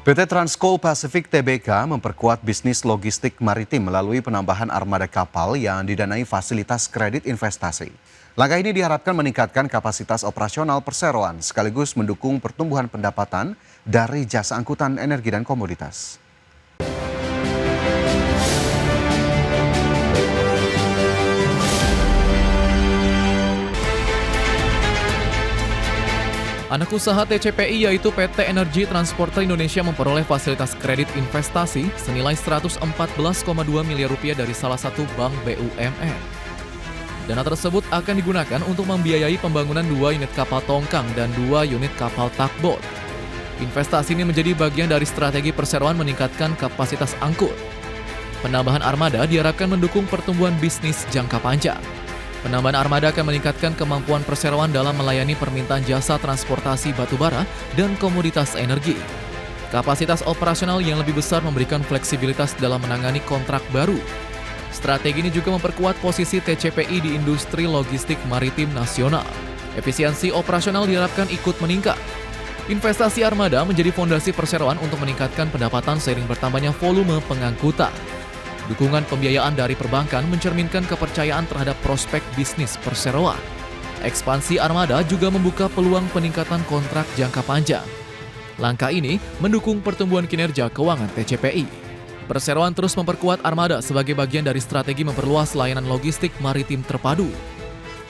PT Transcoal Pacific Tbk memperkuat bisnis logistik maritim melalui penambahan armada kapal yang didanai fasilitas kredit investasi. Langkah ini diharapkan meningkatkan kapasitas operasional perseroan sekaligus mendukung pertumbuhan pendapatan dari jasa angkutan energi dan komoditas. Anak usaha TCPI yaitu PT Energi Transporter Indonesia memperoleh fasilitas kredit investasi senilai 114,2 miliar rupiah dari salah satu bank BUMN. Dana tersebut akan digunakan untuk membiayai pembangunan 2 unit kapal tongkang dan 2 unit kapal tugboat. Investasi ini menjadi bagian dari strategi perseroan meningkatkan kapasitas angkut. Penambahan armada diharapkan mendukung pertumbuhan bisnis jangka panjang. Penambahan armada akan meningkatkan kemampuan perseroan dalam melayani permintaan jasa transportasi batubara dan komoditas energi. Kapasitas operasional yang lebih besar memberikan fleksibilitas dalam menangani kontrak baru. Strategi ini juga memperkuat posisi TCPI di industri logistik maritim nasional. Efisiensi operasional diharapkan ikut meningkat. Investasi armada menjadi fondasi perseroan untuk meningkatkan pendapatan seiring bertambahnya volume pengangkutan. Dukungan pembiayaan dari perbankan mencerminkan kepercayaan terhadap prospek bisnis perseroan. Ekspansi armada juga membuka peluang peningkatan kontrak jangka panjang. Langkah ini mendukung pertumbuhan kinerja keuangan TCPI. Perseroan terus memperkuat armada sebagai bagian dari strategi memperluas layanan logistik maritim terpadu.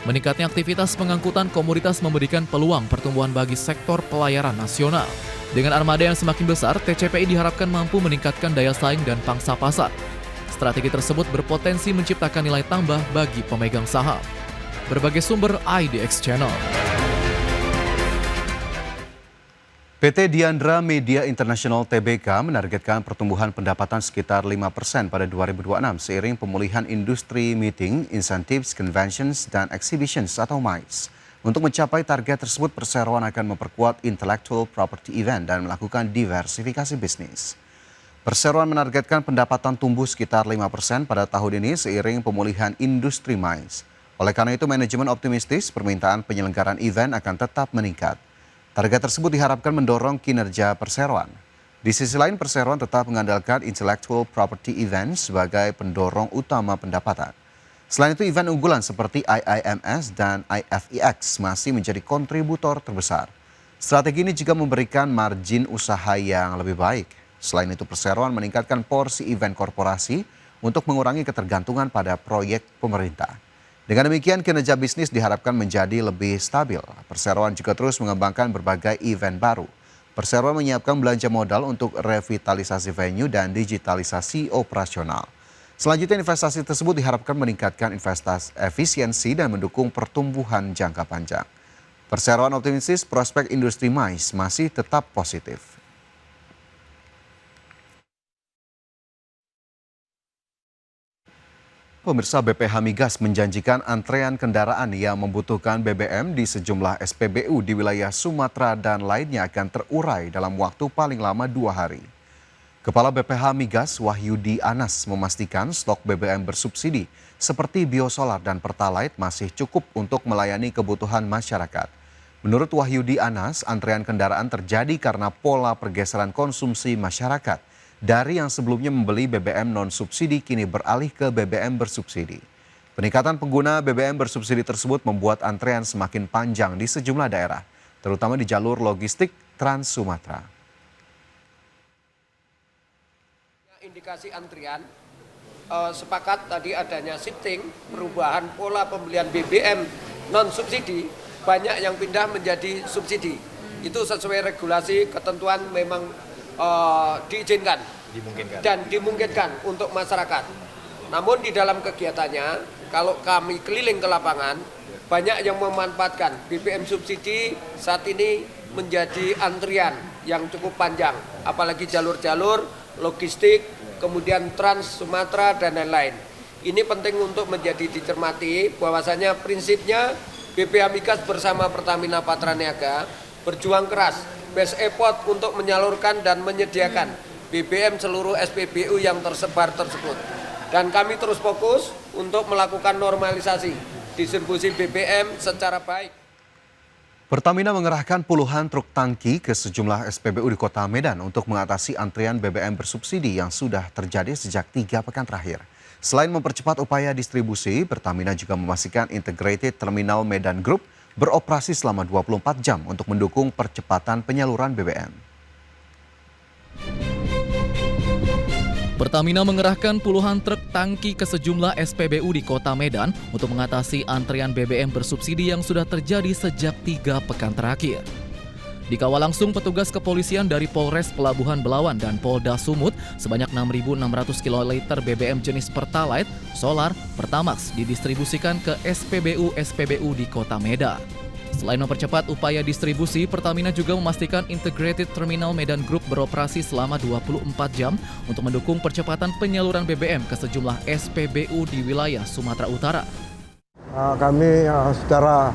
Meningkatnya aktivitas pengangkutan komoditas memberikan peluang pertumbuhan bagi sektor pelayaran nasional. Dengan armada yang semakin besar, TCPI diharapkan mampu meningkatkan daya saing dan pangsa pasar. Strategi tersebut berpotensi menciptakan nilai tambah bagi pemegang saham. Berbagai sumber IDX Channel. PT Diandra Media International Tbk menargetkan pertumbuhan pendapatan sekitar 5% pada 2026 seiring pemulihan industri meeting, incentives, conventions, dan exhibitions atau MICE. Untuk mencapai target tersebut, perseroan akan memperkuat intellectual property event dan melakukan diversifikasi bisnis. Perseroan menargetkan pendapatan tumbuh sekitar 5% pada tahun ini seiring pemulihan industri MICE. Oleh karena itu, manajemen optimistis permintaan penyelenggaraan event akan tetap meningkat. Target tersebut diharapkan mendorong kinerja perseroan. Di sisi lain, perseroan tetap mengandalkan intellectual property event sebagai pendorong utama pendapatan. Selain itu, event unggulan seperti IIMS dan IFEX masih menjadi kontributor terbesar. Strategi ini juga memberikan margin usaha yang lebih baik. Selain itu, perseroan meningkatkan porsi event korporasi untuk mengurangi ketergantungan pada proyek pemerintah. Dengan demikian, kinerja bisnis diharapkan menjadi lebih stabil. Perseroan juga terus mengembangkan berbagai event baru. Perseroan menyiapkan belanja modal untuk revitalisasi venue dan digitalisasi operasional. Selanjutnya, investasi tersebut diharapkan meningkatkan investasi efisiensi dan mendukung pertumbuhan jangka panjang. Perseroan optimistis prospek industri MICE masih tetap positif. Pemirsa, BPH Migas menjanjikan antrean kendaraan yang membutuhkan BBM di sejumlah SPBU di wilayah Sumatera dan lainnya akan terurai dalam waktu paling lama 2 hari. Kepala BPH Migas Wahyudi Anas memastikan stok BBM bersubsidi seperti biosolar dan pertalite masih cukup untuk melayani kebutuhan masyarakat. Menurut Wahyudi Anas, antrean kendaraan terjadi karena pola pergeseran konsumsi masyarakat. Dari yang sebelumnya membeli BBM non-subsidi kini beralih ke BBM bersubsidi. Peningkatan pengguna BBM bersubsidi tersebut membuat antrean semakin panjang di sejumlah daerah, terutama di jalur logistik Trans Sumatera. Indikasi antrian, sepakat tadi adanya shifting, perubahan pola pembelian BBM non-subsidi, banyak yang pindah menjadi subsidi. Itu sesuai regulasi ketentuan memang diizinkan dan dimungkinkan untuk masyarakat. Namun di dalam kegiatannya, kalau kami keliling ke lapangan, banyak yang memanfaatkan BBM subsidi saat ini menjadi antrian yang cukup panjang, apalagi jalur-jalur logistik, kemudian Trans Sumatera dan lain-lain. Ini penting untuk menjadi dicermati bahwasanya prinsipnya BPH Migas bersama Pertamina Patraniaga berjuang keras best effort untuk menyalurkan dan menyediakan BBM seluruh SPBU yang tersebar tersebut. Dan kami terus fokus untuk melakukan normalisasi distribusi BBM secara baik. Pertamina mengerahkan puluhan truk tangki ke sejumlah SPBU di Kota Medan untuk mengatasi antrian BBM bersubsidi yang sudah terjadi sejak 3 pekan terakhir. Selain mempercepat upaya distribusi, Pertamina juga memastikan Integrated Terminal Medan Group beroperasi selama 24 jam untuk mendukung percepatan penyaluran BBM. Pertamina mengerahkan puluhan truk tangki ke sejumlah SPBU di Kota Medan untuk mengatasi antrian BBM bersubsidi yang sudah terjadi sejak 3 pekan terakhir. Dikawal langsung petugas kepolisian dari Polres Pelabuhan Belawan dan Polda Sumut, sebanyak 6.600 kiloliter BBM jenis Pertalite, Solar, Pertamax didistribusikan ke SPBU-SPBU di Kota Medan. Selain mempercepat upaya distribusi, Pertamina juga memastikan Integrated Terminal Medan Group beroperasi selama 24 jam untuk mendukung percepatan penyaluran BBM ke sejumlah SPBU di wilayah Sumatera Utara. Kami secara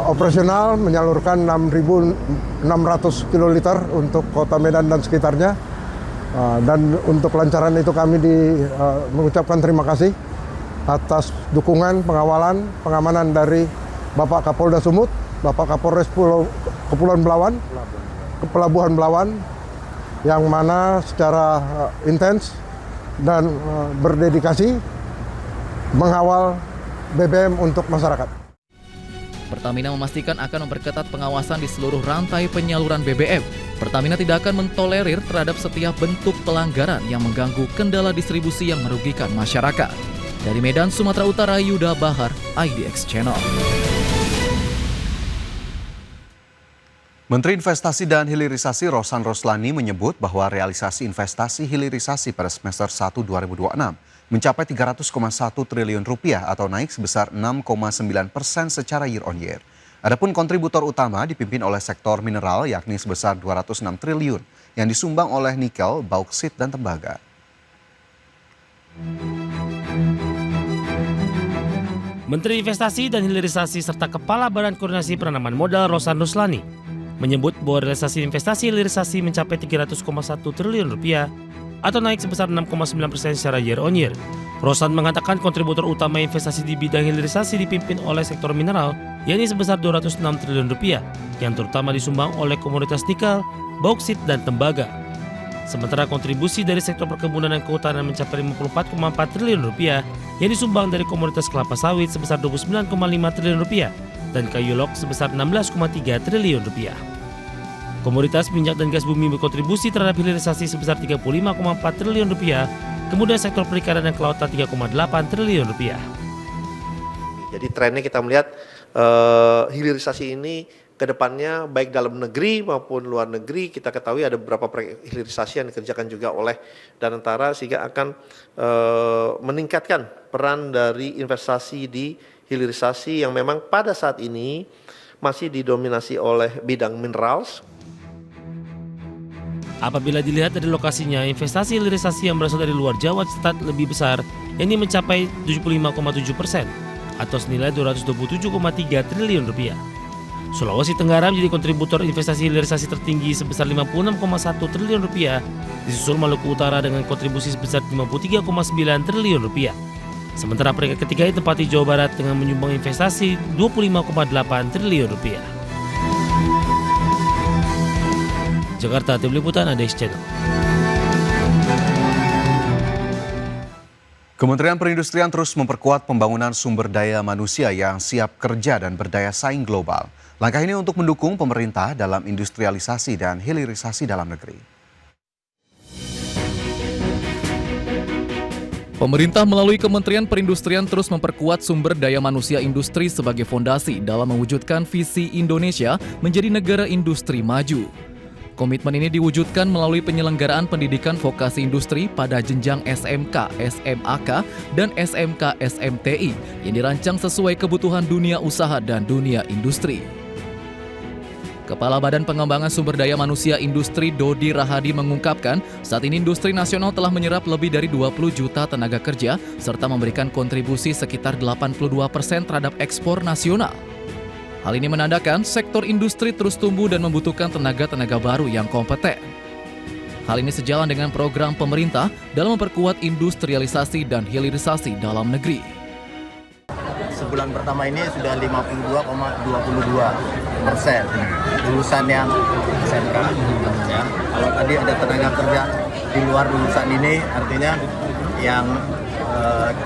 operasional menyalurkan 6.600 kiloliter untuk Kota Medan dan sekitarnya. Dan untuk kelancaran itu kami mengucapkan terima kasih atas dukungan, pengawalan, pengamanan dari Bapak Kapolda Sumut, Bapak Kapolres Pelabuhan Belawan, yang mana secara intens dan berdedikasi mengawal BBM untuk masyarakat. Pertamina memastikan akan memperketat pengawasan di seluruh rantai penyaluran BBM. Pertamina tidak akan mentolerir terhadap setiap bentuk pelanggaran yang mengganggu kendala distribusi yang merugikan masyarakat. Dari Medan, Sumatera Utara, Yuda Bahar, IDX Channel. Menteri Investasi dan Hilirisasi Rosan Roslani menyebut bahwa realisasi investasi hilirisasi pada semester 1 2026 mencapai 300,1 triliun rupiah atau naik sebesar 6,9% secara year on year. Adapun kontributor utama dipimpin oleh sektor mineral yakni sebesar 206 triliun yang disumbang oleh nikel, bauksit, dan tembaga. Menteri Investasi dan Hilirisasi serta Kepala Badan Koordinasi Penanaman Modal Rosan Roslani menyebut bahwa realisasi investasi hilirisasi mencapai 300,1 triliun rupiah atau naik sebesar 6,9% secara year on year. Rosan mengatakan kontributor utama investasi di bidang hilirisasi dipimpin oleh sektor mineral, yakni sebesar 206 triliun rupiah, yang terutama disumbang oleh komoditas nikel, bauksit, dan tembaga. Sementara kontribusi dari sektor perkebunan dan kehutanan mencapai 54,4 triliun rupiah, yang disumbang dari komoditas kelapa sawit sebesar 29,5 triliun rupiah dan kayu log sebesar 16,3 triliun rupiah. Komoditas minyak dan gas bumi berkontribusi terhadap hilirisasi sebesar 35,4 triliun rupiah, kemudian sektor perikanan dan kelautan 3,8 triliun rupiah. Jadi trennya kita melihat hilirisasi ini ke depannya baik dalam negeri maupun luar negeri. Kita ketahui ada beberapa proyek hilirisasi yang dikerjakan juga oleh Danantara sehingga akan meningkatkan peran dari investasi di hilirisasi yang memang pada saat ini masih didominasi oleh bidang minerals. Apabila dilihat dari lokasinya, investasi hilirisasi yang berasal dari luar Jawa tercatat lebih besar, yakni mencapai 75,7% atau senilai 227,3 triliun rupiah. Sulawesi Tenggara menjadi kontributor investasi hilirisasi tertinggi sebesar 56,1 triliun rupiah, disusul Maluku Utara dengan kontribusi sebesar 53,9 triliun rupiah. Sementara peringkat ketiga ditempati Jawa Barat dengan menyumbang investasi 25,8 triliun rupiah. Jakarta, Tim Liputan, IDX Channel. Kementerian Perindustrian terus memperkuat pembangunan sumber daya manusia yang siap kerja dan berdaya saing global. Langkah ini untuk mendukung pemerintah dalam industrialisasi dan hilirisasi dalam negeri. Pemerintah melalui Kementerian Perindustrian terus memperkuat sumber daya manusia industri sebagai fondasi dalam mewujudkan visi Indonesia menjadi negara industri maju. Komitmen ini diwujudkan melalui penyelenggaraan pendidikan vokasi industri pada jenjang SMK, SMAK, dan SMK SMTI yang dirancang sesuai kebutuhan dunia usaha dan dunia industri. Kepala Badan Pengembangan Sumber Daya Manusia Industri Dodi Rahadi mengungkapkan, saat ini industri nasional telah menyerap lebih dari 20 juta tenaga kerja serta memberikan kontribusi sekitar 82% terhadap ekspor nasional. Hal ini menandakan sektor industri terus tumbuh dan membutuhkan tenaga-tenaga baru yang kompeten. Hal ini sejalan dengan program pemerintah dalam memperkuat industrialisasi dan hilirisasi dalam negeri. Sebulan pertama ini sudah 52,22 lulusan yang SMK. Ya. Kalau tadi ada tenaga kerja di luar lulusan ini, artinya yang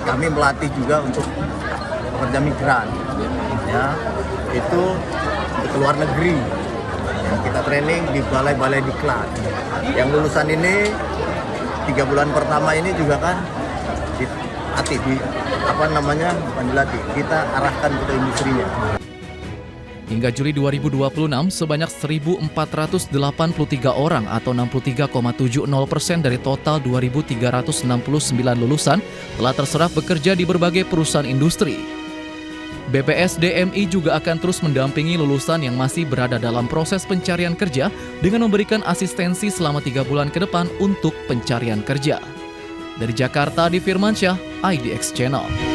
kami melatih juga untuk pekerja migran. Ya, itu ke luar negeri. Yang kita training di balai-balai diklat. Yang lulusan ini 3 bulan pertama ini juga kan dilatih bukan dilatih, kita arahkan ke industrinya. Hingga Juli 2026, sebanyak 1.483 orang atau 63,70% dari total 2.369 lulusan telah terserap bekerja di berbagai perusahaan industri. BPSDMI juga akan terus mendampingi lulusan yang masih berada dalam proses pencarian kerja dengan memberikan asistensi selama 3 bulan ke depan untuk pencarian kerja. Dari Jakarta, Adi Firmansyah, IDX Channel.